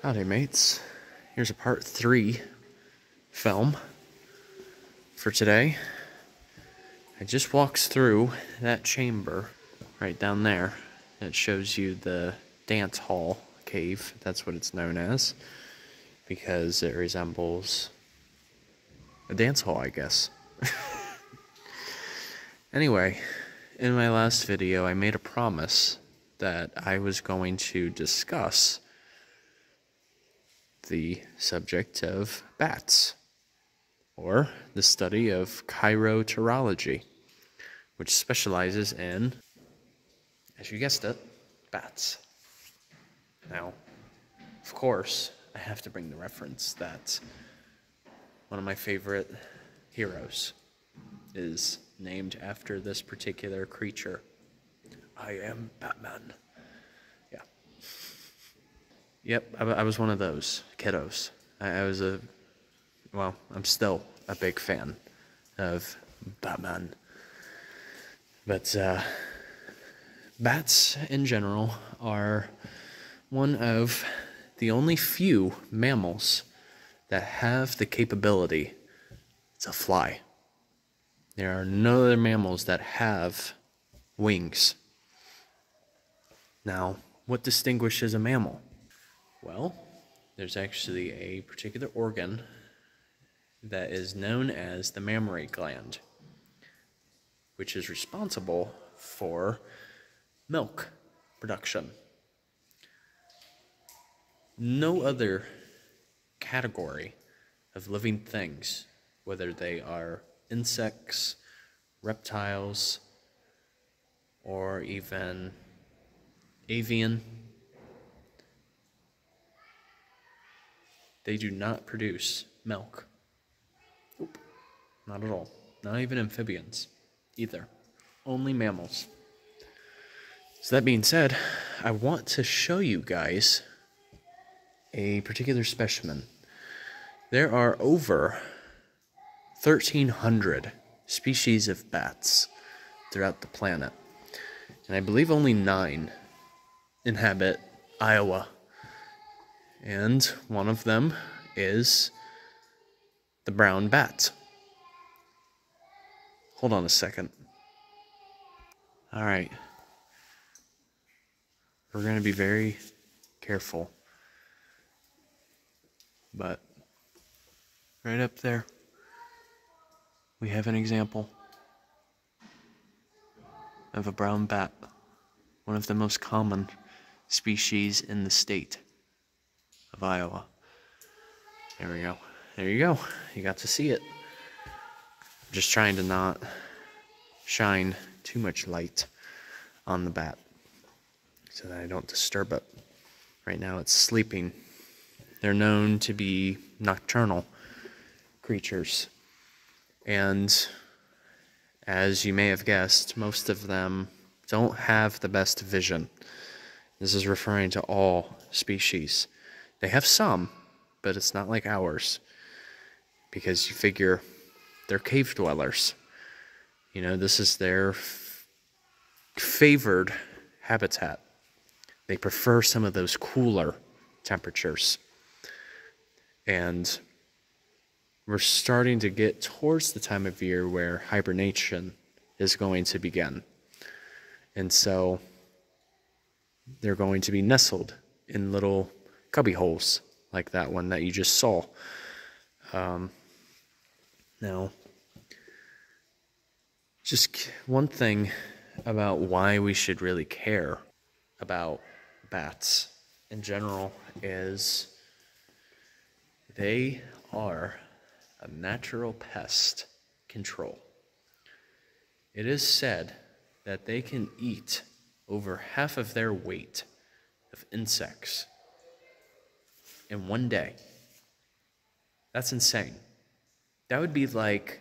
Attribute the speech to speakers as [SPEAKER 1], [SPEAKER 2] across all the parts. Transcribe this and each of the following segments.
[SPEAKER 1] Howdy mates, here's a part 3 film for today. I just walked through that chamber right down there that shows you the dance hall cave, that's what it's known as, because it resembles a dance hall, I guess. Anyway, in my last video I made a promise that I was going to discuss the subject of bats, or the study of chiroterology, which specializes in, as you guessed it, bats. Now, of course, I have to bring the reference that one of my favorite heroes is named after this particular creature. I am Batman. Yeah. Yep, I was one of those kiddos. I'm still a big fan of Batman. But bats in general are one of the only few mammals that have the capability to fly. There are no other mammals that have wings. Now, what distinguishes a mammal? Well, there's actually a particular organ that is known as the mammary gland, which is responsible for milk production. No other category of living things, whether they are insects, reptiles, or even avian, they do not produce milk. Nope, not at all. Not even amphibians either. Only mammals. So that being said, I want to show you guys a particular specimen. There are over 1,300 species of bats throughout the planet, and I believe only 9 inhabit Iowa. And one of them is the brown bat. Hold on a second. Alright. We're going to be very careful. But right up there, we have an example of a brown bat, one of the most common species in the state of Iowa. There we go. There you go. You got to see it. I'm just trying to not shine too much light on the bat so that I don't disturb it. Right now it's sleeping. They're known to be nocturnal creatures. And as you may have guessed, most of them don't have the best vision. This is referring to all species. They have some, but it's not like ours, because you figure they're cave dwellers. You know, this is their favored habitat. They prefer some of those cooler temperatures. And we're starting to get towards the time of year where hibernation is going to begin. And so they're going to be nestled in little cubby holes like that one that you just saw. Now, just one thing about why we should really care about bats in general is they are a natural pest control. It is said that they can eat over half of their weight of insects in one day. That's insane. That would be like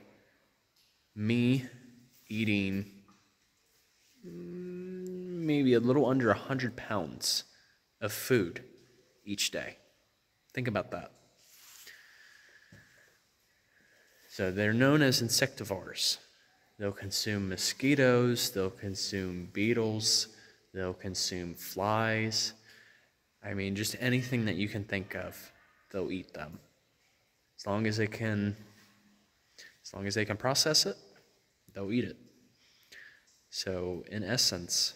[SPEAKER 1] me eating maybe a little under 100 pounds of food each day. Think about that. So they're known as insectivores. They'll consume mosquitoes, they'll consume beetles, they'll consume flies, I mean, just anything that you can think of, they'll eat them. As long as they can process it, they'll eat it. So in essence,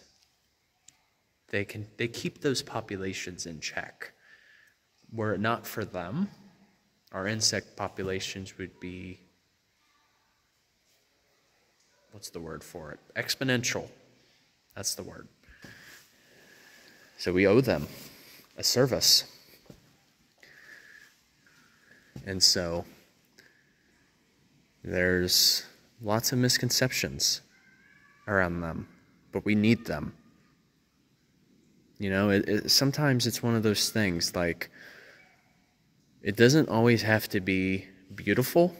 [SPEAKER 1] they keep those populations in check. Were it not for them, our insect populations would be, what's the word for it? Exponential. That's the word. So we owe them a service. And so there's lots of misconceptions around them, but we need them. You know, sometimes it's one of those things, like, it doesn't always have to be beautiful,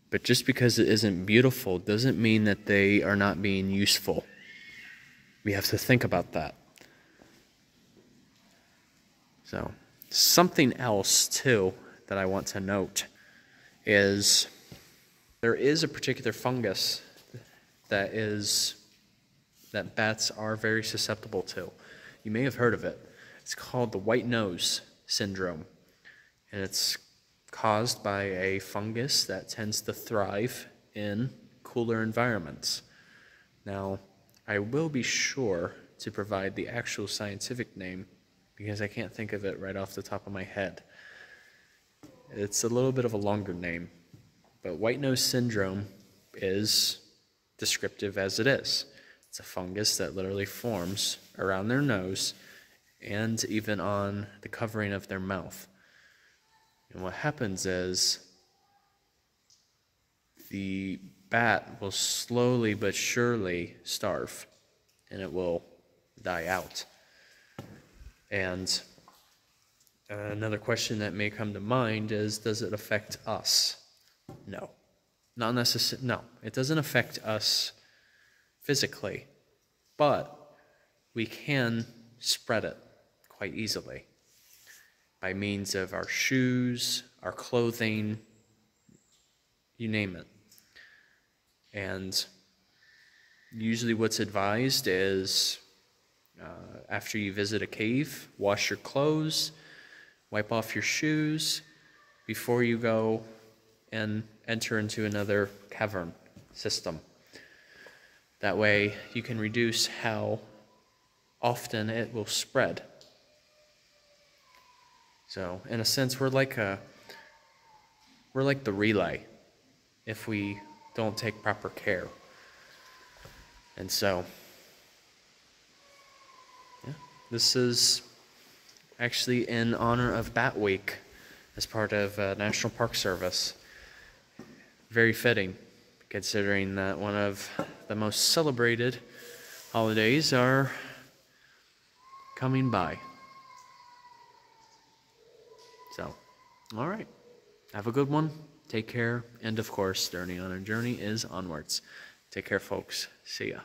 [SPEAKER 1] but just because it isn't beautiful doesn't mean that they are not being useful. We have to think about that. So, something else, too, that I want to note is there is a particular fungus that bats are very susceptible to. You may have heard of it. It's called the white nose syndrome, and it's caused by a fungus that tends to thrive in cooler environments. Now, I will be sure to provide the actual scientific name because I can't think of it right off the top of my head. It's a little bit of a longer name, but white nose syndrome is descriptive as it is. It's a fungus that literally forms around their nose and even on the covering of their mouth. And what happens is the bat will slowly but surely starve, and it will die out. And another question that may come to mind is, does it affect us? No. Not necessarily. No, it doesn't affect us physically, but we can spread it quite easily by means of our shoes, our clothing, you name it. And usually what's advised is after you visit a cave, wash your clothes, wipe off your shoes before you go and enter into another cavern system. That way you can reduce how often it will spread. So in a sense, we're like the relay if we don't take proper care. And so, yeah, this is actually in honor of Bat Week as part of National Park Service. Very fitting, considering that one of the most celebrated holidays are coming by. So, all right. Have a good one. Take care. And of course, Journey on a Journey is onwards. Take care, folks. See ya.